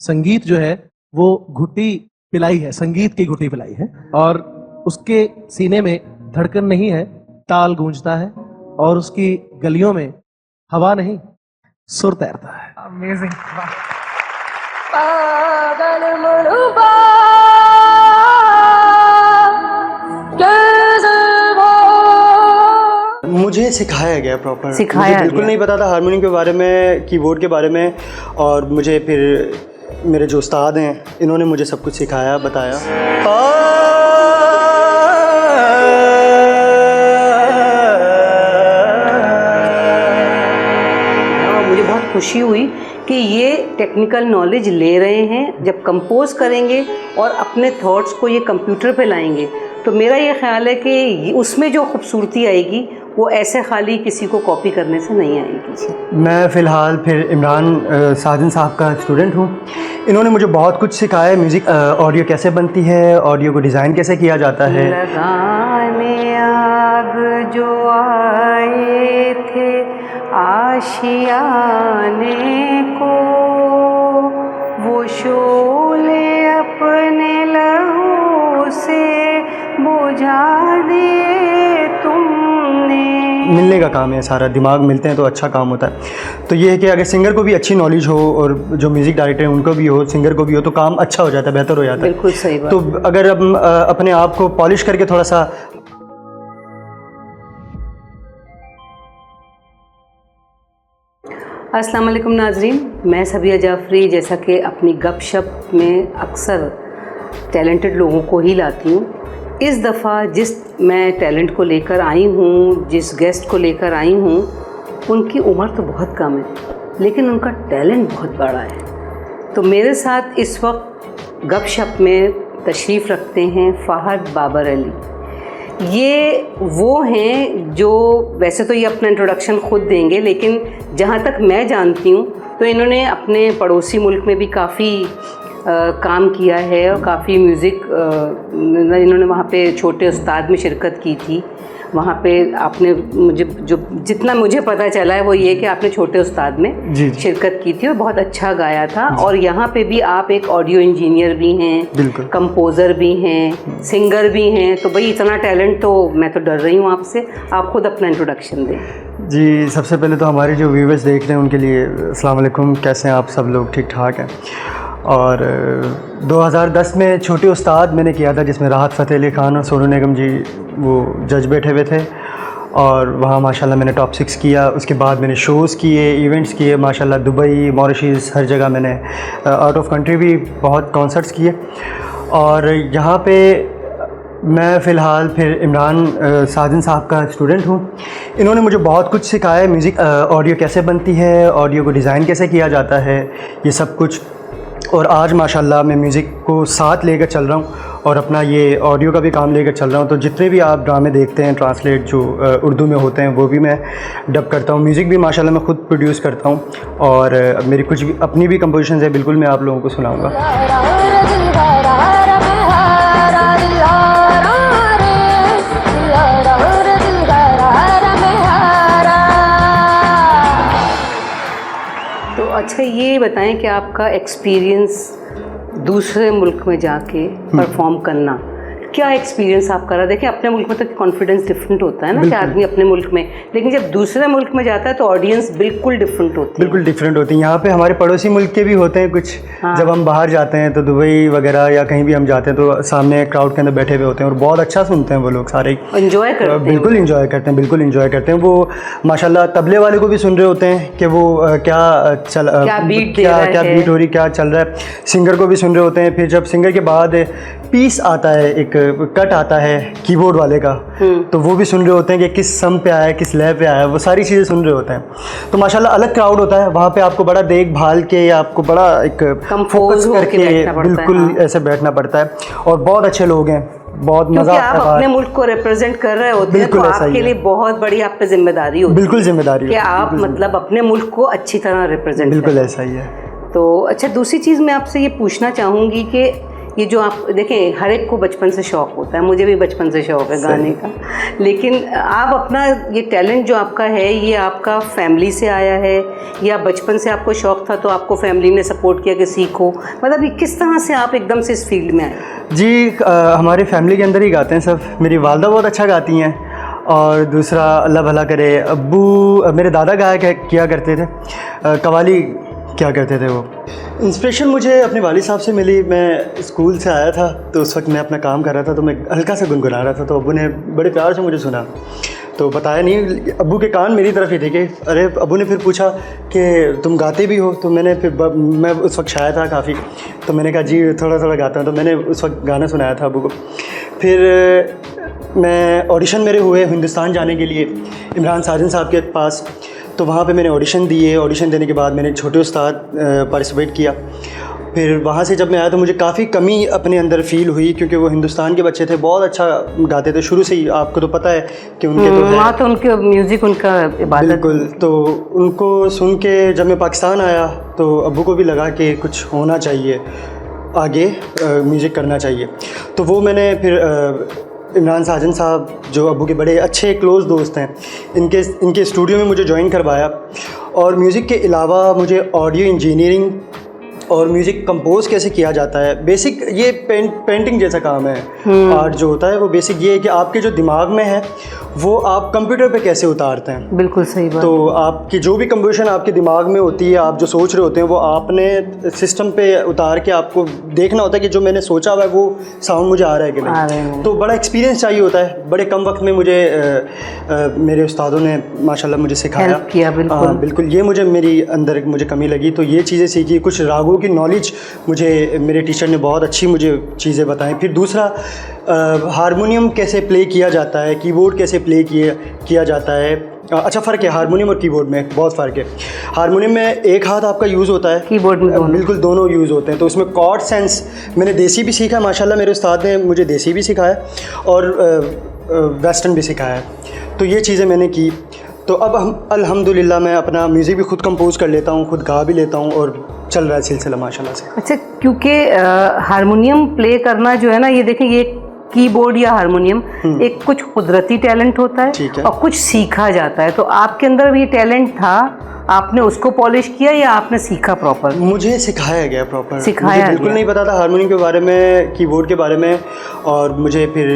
संगीत जो है वो घुट्टी पिलाई है, संगीत की घुट्टी पिलाई है, और उसके सीने में धड़कन नहीं है, ताल गूंजता है, और उसकी गलियों में हवा नहीं सुर तैरता है। अमेजिंग। मुझे सिखाया गया प्रॉपर, सिखाया मुझे बिल्कुल गया। नहीं पता था हारमोनियम के बारे में, कीबोर्ड के बारे में, और मुझे फिर मेरे जो उस्ताद हैं इन्होंने मुझे सब कुछ सिखाया, बताया। मुझे बहुत खुशी हुई कि ये टेक्निकल नॉलेज ले रहे हैं, जब कंपोज करेंगे और अपने थॉट्स को ये कंप्यूटर पे लाएंगे तो मेरा ये ख्याल है कि उसमें जो खूबसूरती आएगी वो ऐसे खाली किसी को कॉपी करने से नहीं आएगी। मैं फ़िलहाल फिर इमरान साजन साहब का स्टूडेंट हूँ। इन्होंने मुझे बहुत कुछ सिखाया, म्यूज़िक ऑडियो कैसे बनती है, ऑडियो को डिज़ाइन कैसे किया जाता है। लगाने आग जो आए थे आशियाने को, वो शोले अपने लहू से बुझा दिए तुमने। मिलने का काम है सारा, दिमाग मिलते हैं तो अच्छा काम होता है। तो ये है कि अगर सिंगर को भी अच्छी नॉलेज हो और जो म्यूज़िक डायरेक्टर हैं उनको भी हो, सिंगर को भी हो, तो काम अच्छा हो जाता है, बेहतर हो जाता है। बिल्कुल सही बात। तो अगर हम अपने आप को पॉलिश करके थोड़ा सा अस्सलाम वालेकुम नाज़रीन, मैं सबिया जाफ़री। जैसा कि अपनी गपशप में अक्सर टैलेंटेड लोगों को ही लाती हूँ, इस दफ़ा जिस मैं टैलेंट को लेकर आई हूँ, जिस गेस्ट को लेकर आई हूँ, उनकी उम्र तो बहुत कम है लेकिन उनका टैलेंट बहुत बड़ा है। तो मेरे साथ इस वक्त गपशप में तशरीफ़ रखते हैं फ़हद बाबर अली। ये वो हैं जो वैसे तो ये अपना इंट्रोडक्शन ख़ुद देंगे, लेकिन जहाँ तक मैं जानती हूँ तो इन्होंने अपने पड़ोसी मुल्क में भी काफ़ी काम किया है और काफ़ी म्यूज़िक इन्होंने वहाँ पे छोटे उस्ताद में शिरकत की थी। वहाँ पे आपने मुझे जो जितना मुझे पता चला है वो ये कि आपने छोटे उस्ताद में जी। शिरकत की थी और बहुत अच्छा गाया था। और यहाँ पे भी आप एक ऑडियो इंजीनियर भी हैं, कंपोज़र भी हैं, सिंगर भी हैं। तो भाई इतना टैलेंट तो मैं तो डर रही हूँ आपसे। आप खुद अपना इंट्रोडक्शन दें। जी, सबसे पहले तो हमारे जो व्यूवर्स देख रहे हैं उनके लिए अस्सलाम वालेकुम, कैसे हैं आप सब लोग? ठीक ठाक हैं। और 2010 में छोटे उस्ताद मैंने किया था, जिसमें राहत फ़तेह अली ख़ान और सोनू निगम जी वो जज बैठे हुए थे, और वहाँ माशाल्लाह मैंने टॉप 6 किया। उसके बाद मैंने शोज़ किए, इवेंट्स किए माशाल्लाह, दुबई, मॉरिशस, हर जगह मैंने आउट ऑफ कंट्री भी बहुत कॉन्सर्ट्स किए। और यहाँ पे मैं फ़िलहाल फिर इमरान साजन साहब का स्टूडेंट हूँ। इन्होंने मुझे बहुत कुछ सिखाया, म्यूज़िक ऑडियो कैसे बनती है, ऑडियो को डिज़ाइन कैसे किया जाता है, ये सब कुछ। और आज माशाल्लाह मैं म्यूज़िक को साथ लेकर चल रहा हूँ और अपना ये ऑडियो का भी काम लेकर चल रहा हूँ। तो जितने भी आप ड्रामे देखते हैं ट्रांसलेट जो उर्दू में होते हैं वो भी मैं डब करता हूँ। म्यूज़िक भी माशाल्लाह मैं ख़ुद प्रोड्यूस करता हूँ, और मेरी कुछ भी अपनी भी कंपोजिशंस है, बिल्कुल मैं आप लोगों को सुनाऊँगा। अच्छा, ये बताएं कि आपका एक्सपीरियंस दूसरे मुल्क में जाके परफॉर्म करना, क्या एक्सपीरियंस आप करा? देखिए अपने मुल्क में तो कॉन्फिडेंस डिफरेंट होता है ना कि आदमी अपने मुल्क में, लेकिन जब दूसरे मुल्क में जाता है तो ऑडियंस बिल्कुल डिफरेंट होती है। बिल्कुल डिफरेंट होती है। यहाँ पे हमारे पड़ोसी मुल्क के भी होते हैं कुछ। हाँ। जब हम बाहर जाते हैं तो दुबई वगैरह या कहीं भी हम जाते हैं तो सामने क्राउड के अंदर बैठे हुए होते हैं और बहुत अच्छा सुनते हैं वो लोग, सारे एंजॉय करते हैं। बिल्कुल एंजॉय करते हैं, बिल्कुल एंजॉय करते हैं। वो माशाल्लाह तबले वाले को भी सुन रहे होते हैं कि वो क्या बीट हो रही, क्या चल रहा है। सिंगर को भी सुन रहे होते हैं। फिर जब सिंगर के बाद पीस आता है, एक कट आता है कीबोर्ड वाले का, तो वो भी सुन रहे होते हैं कि किस सम पे आया है, किस लय पे आया है, वो सारी चीज़ें सुन रहे होते हैं। तो माशाल्लाह अलग क्राउड होता है वहाँ पे, आपको बड़ा देखभाल के या आपको बड़ा एक फोकस करके बिल्कुल ऐसे बैठना पड़ता है। और बहुत अच्छे लोग हैं, बहुत मज़ा आता है। आप अपने मुल्क को रिप्रेजेंट कर रहे होते हैं तो आपके लिए बहुत बड़ी आप पे जिम्मेदारी होती है। बिल्कुल जिम्मेदारी कि आप मतलब अपने मुल्क को अच्छी तरह रिप्रेजेंट। बिल्कुल ऐसा ही है। तो अच्छा, दूसरी चीज़ मैं आपसे ये पूछना चाहूँगी कि ये जो आप देखें, हर एक को बचपन से शौक़ होता है, मुझे भी बचपन से शौक़ है गाने का, लेकिन आप अपना ये टैलेंट जो आपका है ये आपका फैमिली से आया है या बचपन से आपको शौक़ था तो आपको फैमिली ने सपोर्ट किया कि सीखो, मतलब ये किस तरह से आप एकदम से इस फील्ड में आए? जी हमारे फैमिली के अंदर ही गाते हैं सब। मेरी वालदा बहुत अच्छा गाती हैं और दूसरा अल्लाह भला करे अब्बू, मेरे दादा गाया किया करते थे, कवाली क्या करते थे वो। इंस्पिरेशन मुझे अपने वालिद साहब से मिली। मैं स्कूल से आया था तो उस वक्त मैं अपना काम कर रहा था तो मैं हल्का सा गुनगुना रहा था, तो अब्बू ने बड़े प्यार से मुझे सुना, तो बताया नहीं, अब्बू के कान मेरी तरफ ही थे कि अरे। अब्बू ने फिर पूछा कि तुम गाते भी हो? तो मैंने फिर मैं उस वक्त शायर था काफ़ी, तो मैंने कहा जी थोड़ा थोड़ा गाता हूँ। तो मैंने उस वक्त गाना सुनाया था अब्बू को। फिर मैं ऑडिशन मेरे हुए हिंदुस्तान जाने के लिए इमरान साजन साहब के पास, तो वहाँ पे मैंने ऑडिशन दिए। ऑडिशन देने के बाद मैंने छोटे उस्ताद पार्टिसिपेट किया। फिर वहाँ से जब मैं आया तो मुझे काफ़ी कमी अपने अंदर फ़ील हुई, क्योंकि वो हिंदुस्तान के बच्चे थे, बहुत अच्छा गाते थे शुरू से ही। आपको तो पता है कि उनके तो वहाँ तो उनके म्यूज़िक उनका इबादत। बिल्कुल। तो उनको सुन के जब मैं पाकिस्तान आया तो अब्बू को भी लगा कि कुछ होना चाहिए आगे, म्यूज़िक करना चाहिए। तो वो मैंने फिर इमरान साजन साहब जो अब्बू के बड़े अच्छे क्लोज़ दोस्त हैं, इनके स्टूडियो में मुझे ज्वाइन करवाया। और म्यूज़िक के अलावा मुझे ऑडियो इंजीनियरिंग और म्यूज़िक कंपोज कैसे किया जाता है, बेसिक ये पेंटिंग जैसा काम है। आर्ट जो होता है वो बेसिक ये है कि आपके जो दिमाग में है वो आप कंप्यूटर पे कैसे उतारते हैं। बिल्कुल सही बात। तो आपकी जो भी कंपोजिशन आपके दिमाग में होती है, आप जो सोच रहे होते हैं, वो आपने सिस्टम पे उतार के आपको देखना होता है कि जो मैंने सोचा हुआ है वो साउंड मुझे आ रहा है कि नहीं। तो बड़ा एक्सपीरियंस चाहिए होता है। बड़े कम वक्त में मुझे मेरे उस्तादों ने माशाल्लाह मुझे सिखाया किया। बिल्कुल बिल्कुल। ये मुझे अंदर मुझे कमी लगी, तो ये चीज़ें सीखी। कुछ रागों की नॉलेज मुझे मेरे टीचर ने बहुत अच्छी मुझे चीज़ें बताई। फिर दूसरा हारमोनियम कैसे प्ले किया जाता है, कीबोर्ड कैसे प्ले किया जाता है। अच्छा फ़र्क है हारमोनियम और कीबोर्ड में, बहुत फ़र्क है। हारमोनियम में एक हाथ आपका यूज़ होता है, कीबोर्ड में दोनों। बिल्कुल दोनों यूज़ होते हैं। तो उसमें कॉर्ड सेंस मैंने देसी भी सीखा, माशाल्लाह मेरे उस्ताद ने मुझे देसी भी सिखाया और वेस्टर्न भी सिखाया। तो ये चीज़ें मैंने की। तो अब हम अल्हम्दुलिल्लाह मैं अपना म्यूज़िक भी खुद कंपोज कर लेता हूँ, खुद गा भी लेता हूँ और चल रहा है सिलसिला माशाल्लाह से। अच्छा, क्योंकि हारमोनियम प्ले करना जो है ना, ये देखें, ये कीबोर्ड या हारमोनियम एक कुछ कुदरती टैलेंट होता है और कुछ सीखा जाता है। तो आपके अंदर भी टैलेंट था, आपने उसको पॉलिश किया या आपने सीखा प्रॉपर? मुझे सिखाया गया प्रॉपर। सिखाया मुझे बिल्कुल नहीं पता था हारमोनियम के बारे में, कीबोर्ड के बारे में, और मुझे फिर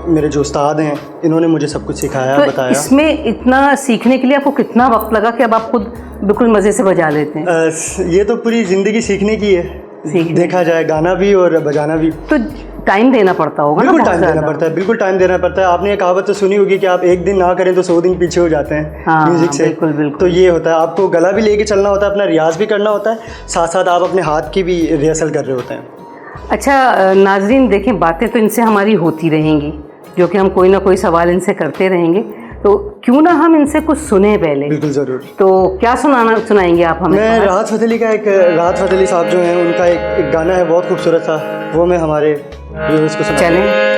मेरे जो उस्ताद हैं इन्होंने मुझे सब कुछ सिखाया, तो बताया। इसमें इतना सीखने के लिए आपको कितना वक्त लगा कि अब आप खुद बिल्कुल मज़े से बजा लेते हैं? ये तो पूरी ज़िंदगी सीखने की है, देखा जाए, गाना भी और बजाना भी। तो टाइम देना पड़ता होगा ना? बिल्कुल टाइम देना पड़ता है, बिल्कुल टाइम देना पड़ता है। आपने ये कहावत तो सुनी होगी कि आप एक दिन ना करें तो 100 दिन पीछे हो जाते हैं म्यूज़िक से। बिल्कुल बिल्कुल। तो ये होता है, आपको गला भी लेके चलना होता है, अपना रियाज भी करना होता है, साथ साथ आप अपने हाथ की भी रिहर्सल कर रहे होते हैं। अच्छा नाज़रीन, देखें, बातें तो इनसे हमारी होती रहेंगी, जो कि हम कोई ना कोई सवाल इनसे करते रहेंगे, तो क्यों ना हम इनसे कुछ सुने पहले। बिल्कुल ज़रूर। तो क्या सुनाएंगे आप हमें? मैं राहत फ़तेह अली का राहत फ़तेह अली साहब जो हैं उनका एक गाना है बहुत खूबसूरत सा, वो मैं हमारे व्यूअर्स को सुना। चलें।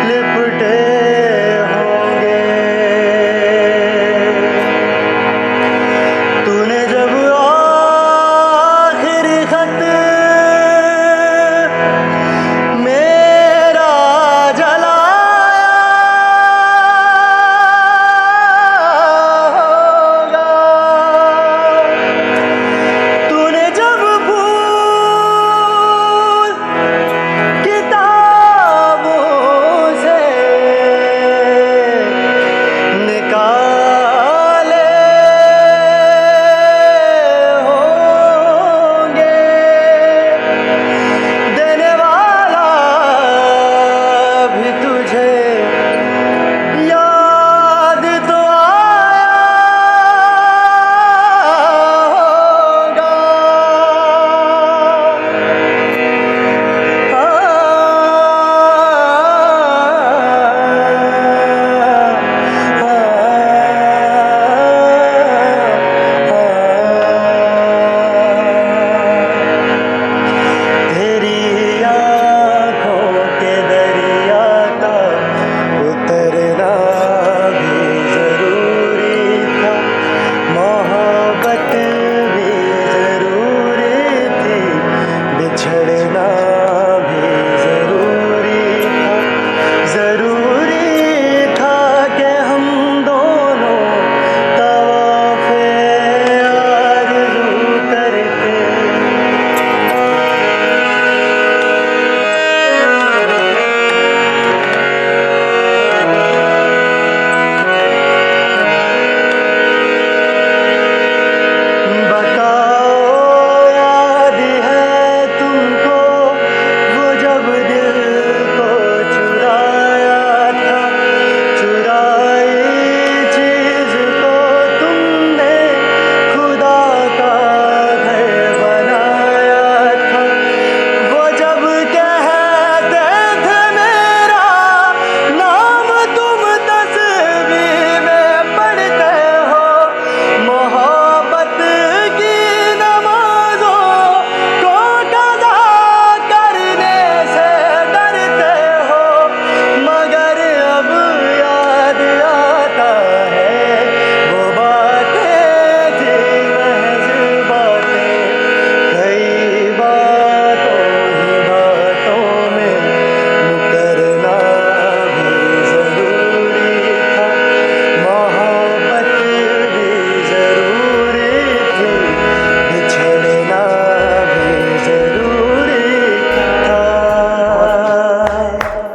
लिपटे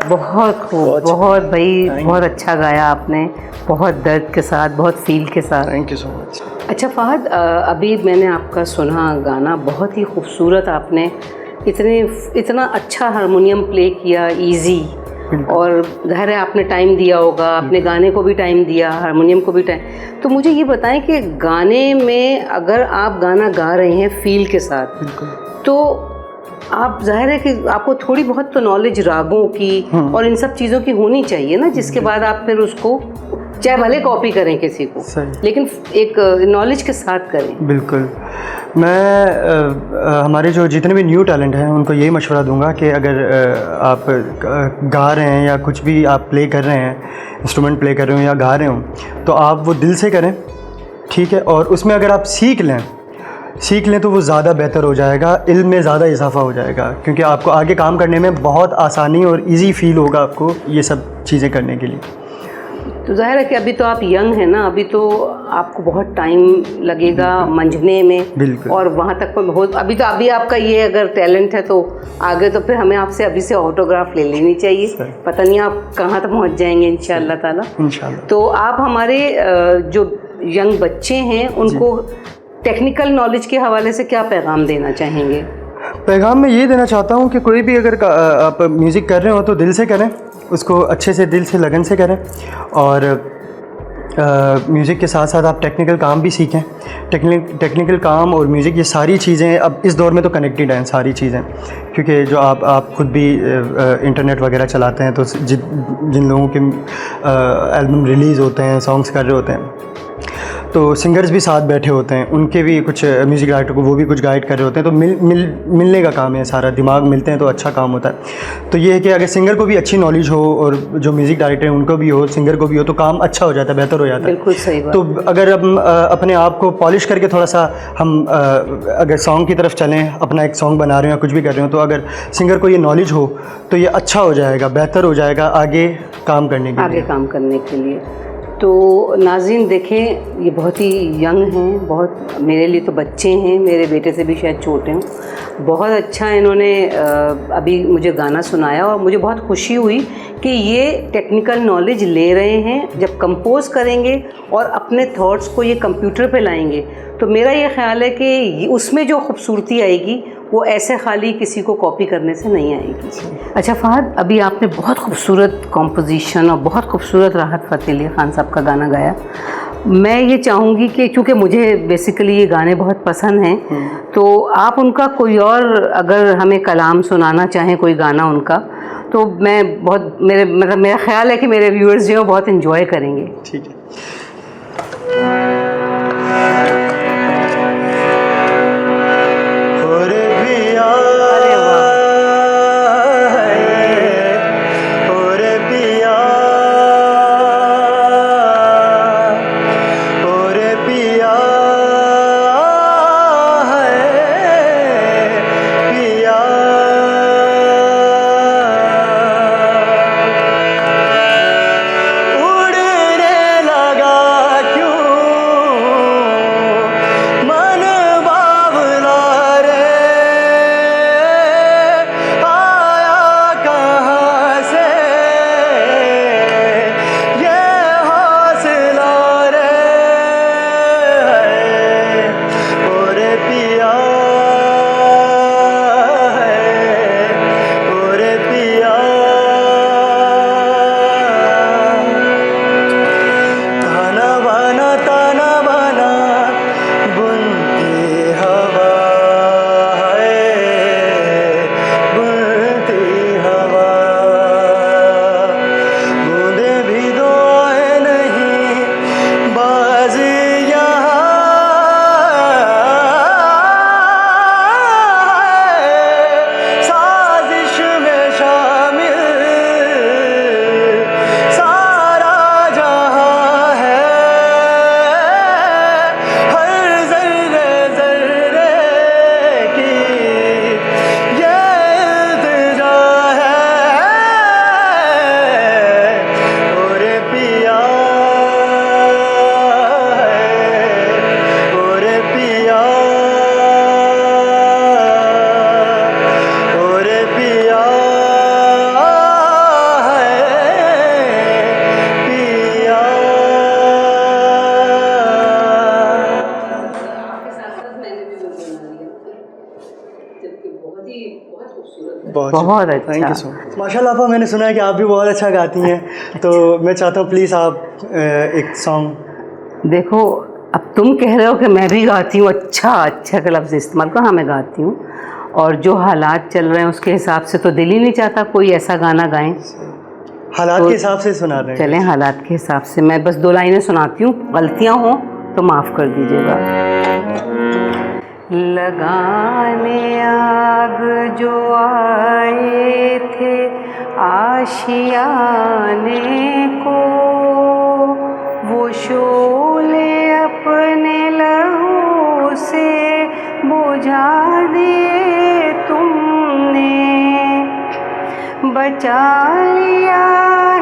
बहुत खूब, बहुत भाई, बहुत अच्छा गाया आपने, बहुत दर्द के साथ, बहुत फील के साथ। Thank you so much. अच्छा फ़हद, अभी मैंने आपका सुना गाना, बहुत ही खूबसूरत, आपने इतना अच्छा हारमोनियम प्ले किया, इजी, और ज़ाहिर है आपने टाइम दिया होगा, अपने गाने को भी टाइम दिया, हारमोनियम को भी टाइम। तो मुझे ये बताएं कि गाने में अगर आप गाना गा रहे हैं फील के साथ, तो आप ज़ाहिर है कि आपको थोड़ी बहुत तो नॉलेज रागों की और इन सब चीज़ों की होनी चाहिए ना, जिसके बाद आप फिर उसको चाहे भले कॉपी करें किसी को, लेकिन एक नॉलेज के साथ करें। बिल्कुल। मैं हमारे जो जितने भी न्यू टैलेंट हैं उनको यही मशवरा दूंगा कि अगर आप गा रहे हैं या कुछ भी आप प्ले कर रहे हैं, इंस्ट्रूमेंट प्ले कर रहे हो या गा रहे हो, तो आप वो दिल से करें, ठीक है। और उसमें अगर आप सीख लें तो वो ज़्यादा बेहतर हो जाएगा, इल्म में ज़्यादा इजाफा हो जाएगा, क्योंकि आपको आगे काम करने में बहुत आसानी और इजी फील होगा आपको ये सब चीज़ें करने के लिए। तो ज़ाहिर है कि अभी तो आप यंग हैं ना, अभी तो आपको बहुत टाइम लगेगा मंझने में, और वहाँ तक बहुत अभी आपका ये अगर टैलेंट है तो आगे तो फिर हमें आपसे अभी से ऑटोग्राफ ले लेनी चाहिए, पता नहीं आप कहाँ तक पहुँच जाएंगे इंशाअल्लाह ताला। तो आप हमारे जो यंग बच्चे हैं उनको टेक्निकल नॉलेज के हवाले से क्या पैगाम देना चाहेंगे? पैगाम मैं ये देना चाहता हूँ कि कोई भी अगर आप म्यूज़िक कर रहे हो तो दिल से करें, उसको अच्छे से दिल से लगन से करें, और म्यूज़िक के साथ साथ आप टेक्निकल काम भी सीखें। टेक्निकल काम और म्यूज़िक, ये सारी चीज़ें अब इस दौर में तो कनेक्टेड हैं सारी चीज़ें, क्योंकि जो आप खुद भी इंटरनेट वगैरह चलाते हैं, तो जिन लोगों के एल्बम रिलीज़ होते हैं, सॉन्ग्स कर रहे होते हैं, तो सिंगर्स भी साथ बैठे होते हैं, उनके भी कुछ म्यूज़िक डायरेक्टर को वो भी कुछ गाइड कर रहे होते हैं, तो मिलने का काम है सारा, दिमाग मिलते हैं तो अच्छा काम होता है। तो ये है कि अगर सिंगर को भी अच्छी नॉलेज हो और जो म्यूज़िक डायरेक्टर है उनको भी हो, सिंगर को भी हो, तो काम अच्छा हो जाता है, बेहतर हो जाता है। बिल्कुल सही बात। तो अगर हम अपने आप को पॉलिश करके थोड़ा सा हम अगर सॉन्ग की तरफ चलें, अपना एक सॉन्ग बना रहे हो या कुछ भी कर रहे हो, तो अगर सिंगर को ये नॉलेज हो तो ये अच्छा हो जाएगा, बेहतर हो जाएगा आगे काम करने के लिए। तो नाज़रीन देखें, ये बहुत ही यंग हैं, बहुत, मेरे लिए तो बच्चे हैं, मेरे बेटे से भी शायद छोटे हों। बहुत अच्छा इन्होंने अभी मुझे गाना सुनाया, और मुझे बहुत खुशी हुई कि ये टेक्निकल नॉलेज ले रहे हैं। जब कंपोज़ करेंगे और अपने थॉट्स को ये कंप्यूटर पे लाएंगे, तो मेरा ये ख़्याल है कि उसमें जो खूबसूरती आएगी वो ऐसे खाली किसी को कॉपी करने से नहीं आएगी। अच्छा फ़हद, अभी आपने बहुत खूबसूरत कॉम्पोजिशन और बहुत खूबसूरत राहत फ़तेह अली ख़ान साहब का गाना गाया। मैं ये चाहूँगी कि चूँकि मुझे बेसिकली ये गाने बहुत पसंद हैं, तो आप उनका कोई और अगर हमें कलाम सुनाना चाहें, कोई गाना उनका, तो मैं बहुत, मेरा ख़्याल है कि मेरे व्यूअर्स जो हैं बहुत इन्जॉय करेंगे। ठीक है। उड़ने लगा बहुत थैंक यू अच्छा। So much. माशाल्लाह आपा, मैंने सुना है कि आप भी बहुत अच्छा गाती हैं, तो मैं चाहता हूँ प्लीज़ आप एक सॉन्ग। देखो, अब तुम कह रहे हो कि मैं भी गाती हूँ, अच्छा अच्छा का लफ्ज़ इस्तेमाल करो। हाँ, मैं गाती हूँ, और जो हालात चल रहे हैं उसके हिसाब से तो दिल ही नहीं चाहता कोई ऐसा गाना गाएं। हालात तो के हिसाब से सुना दें। चलें, हालात के हिसाब से मैं बस 2 लाइनें सुनाती हूँ, गलतियाँ हों तो माफ़ कर दीजिएगा। लगाने आग जो आए थे आशियाने को, वो शोले अपने लहू से बुझा दिए तुमने। बचा लिया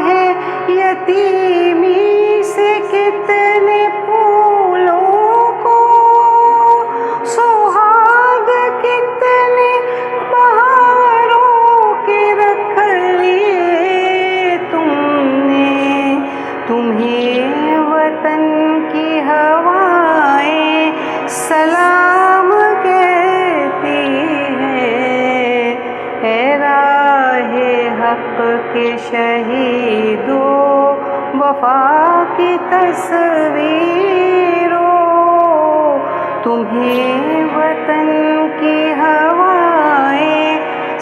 है यतीमी से कितने फूलों को, सुहाग कितने बहारों के रख लिए तुमने। तुम्हें वतन की हवाएं सलाम कहती हैं, है राहे हक के शहीदों वफा की तस्वीरों। तुम्हें वतन की हवाएं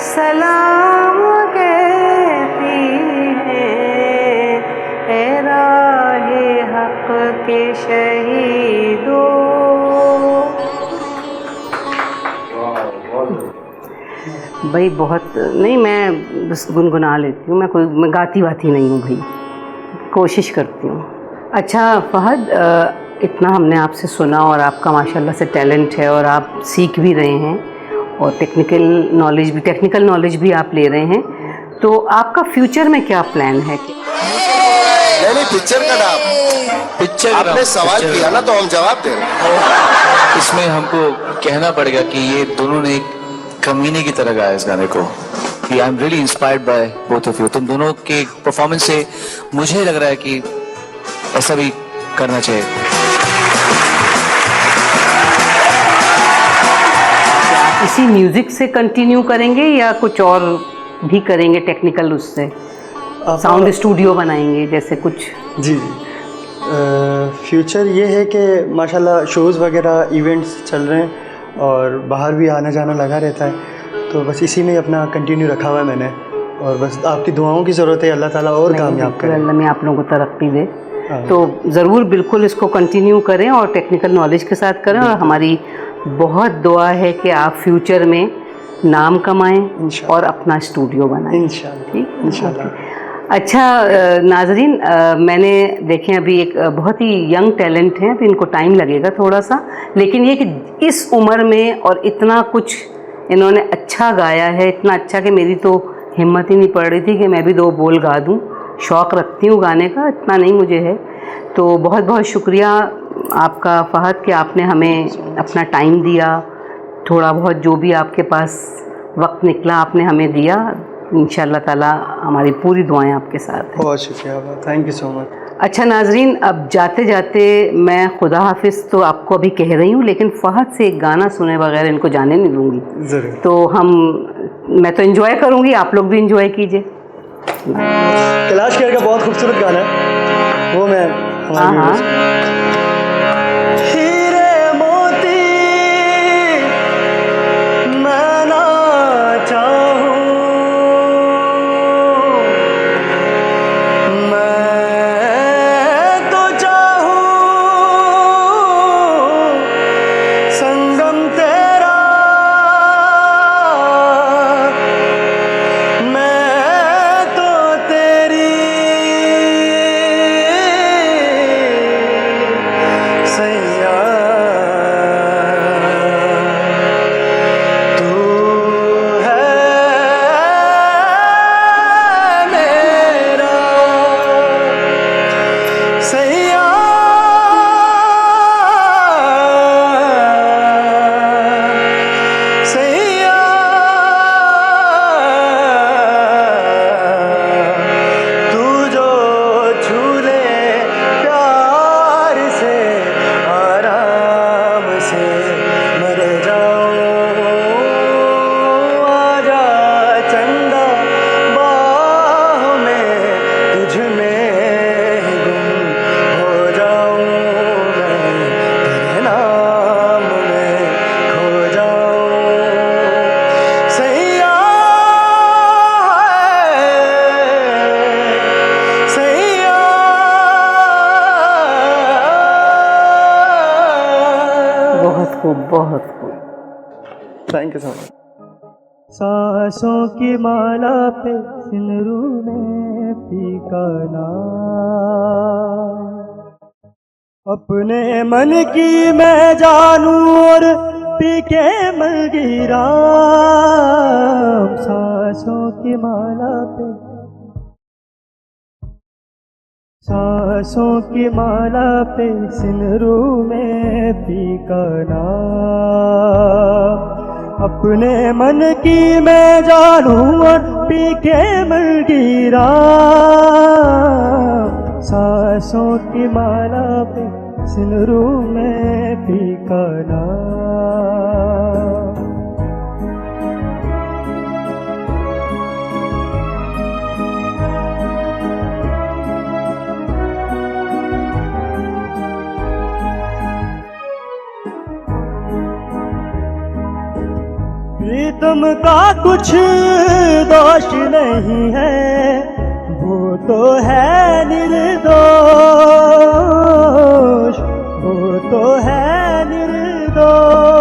सलाम कहती हैं, है राहे हक के शहीदों। भाई बहुत नहीं, मैं बस गुनगुना लेती हूँ, मैं गाती वाती नहीं हूँ भाई, कोशिश करती हूँ। अच्छा फ़हद, इतना हमने आपसे सुना और आपका माशाल्लाह से टैलेंट है और आप सीख भी रहे हैं और टेक्निकल नॉलेज भी आप ले रहे हैं, तो आपका फ्यूचर में क्या प्लान है? नहीं, पिक्चर का नाम आपने सवाल किया ना, तो हम जवाब दे रहे हैं। इसमें हमको कहना पड़ेगा कि ये दोनों ने एक कमीने की तरह गाया इस गाने को। कि I am really inspired by both of you. तुम दोनों के परफॉर्मेंस से मुझे लग रहा है कि ऐसा भी करना चाहिए। आप इसी म्यूज़िक से कंटिन्यू करेंगे या कुछ और भी करेंगे टेक्निकल, उससे साउंड स्टूडियो बनाएंगे जैसे कुछ? जी, फ्यूचर ये है कि माशाल्लाह शोज़ वगैरह इवेंट्स चल रहे हैं और बाहर भी आना जाना लगा रहता है, तो बस इसी में अपना कंटिन्यू रखा हुआ है मैंने, और बस आपकी दुआओं की ज़रूरत है, अल्लाह ताला और कामयाब करे। अल्लाह में आप लोगों को तरक्की दे, तो ज़रूर बिल्कुल इसको कंटिन्यू करें और टेक्निकल नॉलेज के साथ करें, और हमारी बहुत दुआ है कि आप फ्यूचर में नाम कमाएं और अपना स्टूडियो बनाएं इंशाल्लाह। ठीक, इंशाल्लाह। अच्छा नाजरीन, मैंने देखें अभी एक बहुत ही यंग टैलेंट है, अभी इनको टाइम लगेगा थोड़ा सा, लेकिन ये कि इस उम्र में और इतना कुछ इन्होंने अच्छा गाया है, इतना अच्छा कि मेरी तो हिम्मत ही नहीं पड़ रही थी कि मैं भी 2 बोल गा दूं। शौक़ रखती हूँ गाने का, इतना नहीं मुझे है। तो बहुत बहुत शुक्रिया आपका फ़हद कि आपने हमें अपना टाइम दिया, थोड़ा बहुत जो भी आपके पास वक्त निकला आपने हमें दिया। इंशाअल्लाह ताला हमारी पूरी दुआएं आपके साथ हैं। बहुत शुक्रिया, थैंक यू सो मच। अच्छा नाजरीन, अब जाते जाते मैं खुदा हाफिज़ तो आपको अभी कह रही हूँ, लेकिन फ़हद से एक गाना सुने बगैर इनको जाने नहीं दूँगी। ज़रूर। तो मैं तो एंजॉय करूँगी, आप लोग भी एंजॉय कीजिए। कैलाश खेर का बहुत खूबसूरत गाना है, वो मैं हाँ। हीरे मोती मैं ना चाहूं, मैं तो चाहूं संगम तेरा, मैं तो तेरी सैया बहुत थैंक यू सो मच। सांसों की माला पे सिंदूर में फीका नाम, अपने मन की मैं जानूं और पी के मर गिरा। सांसों की माला पे, सांसों की माला पे सिंदूर में फीका नाम, अपने मन की मैं जानूं और पी के मर गिरा। सांसों की माला पे सिंदूर में फीका नाम। प्रीतम का कुछ दोष नहीं है, वो तो है निर्दोष, वो तो है निर्दोष।